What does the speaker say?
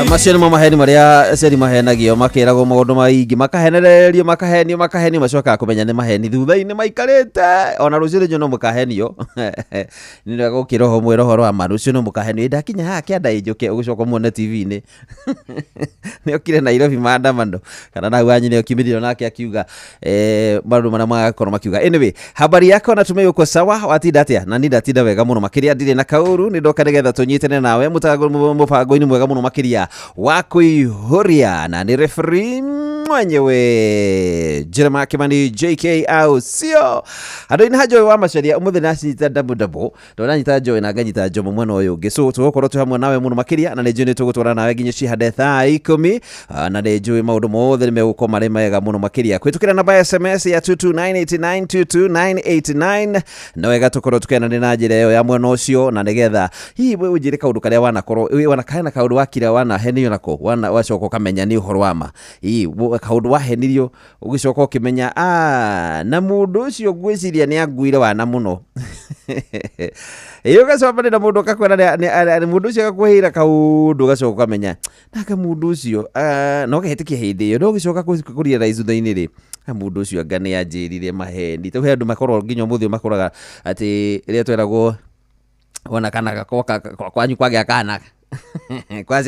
Macio nimo maheni maria ceri mahenagio makiragwo maundu maingi makahenererio makahenio macoka kumenya ni maheni thutha-ini maikarite ona rucio rĩnyu no mukahenio ni rego kiroho mwero horo wa marucio no mukahenio ndakinya ha kianda injuke ugicoka muone TV-ini ni okire Nairobi maandamano kana na wanyi ni okimirio nake akiuga maundu maria magakorwo makiuga. Anyway, habari yako natumai uko sawa, watinda atia? Na ndatinda wega muno makiria, ndire na kauru ni ndoka nigetha tunyitane nawe mubango-ini mwega muno makiria wa kuihuria, na ni referee mwenyewe Jeremiah Kimani JK au sio? Andu-ini hajo wa macaria umuthi nacita double ndona nyita joy na nganyita jomo mwena uyu ungi, so tugokorwo tu hamwe nawe muno makiria, na nijui ni tugutwara nawe nginya cihande thaa 10, na nijui maundu mothe ni megukorwo mari mega muno makiria. Kwitukira namba ya SMS ya 22989 22989 no wega tukorwo tukenani na njira iyo ya mwena ucio, na nigetha hihi we unjire kaundu karia wanakorwo wanakana kaundu wakira wana henio nako wana wacoka kamenya ni uhoro wama hihi kaundu wahenirio ugicoka ukimenya na mundu ucio gwiciria ni anguire wana muno iyo gacoba na mundu akakwera ni mundu ucio akakwira kaundu gacoka kamenya naka mundu ucio no gahitikia hindi iyo no gicoka kuria raizu thaini ri mundu ucio anga ni anjirire maheni tu andu makorwo nginya muthio makoraga ati ria tweragwo ona kana kwanyu kwagea kana kwa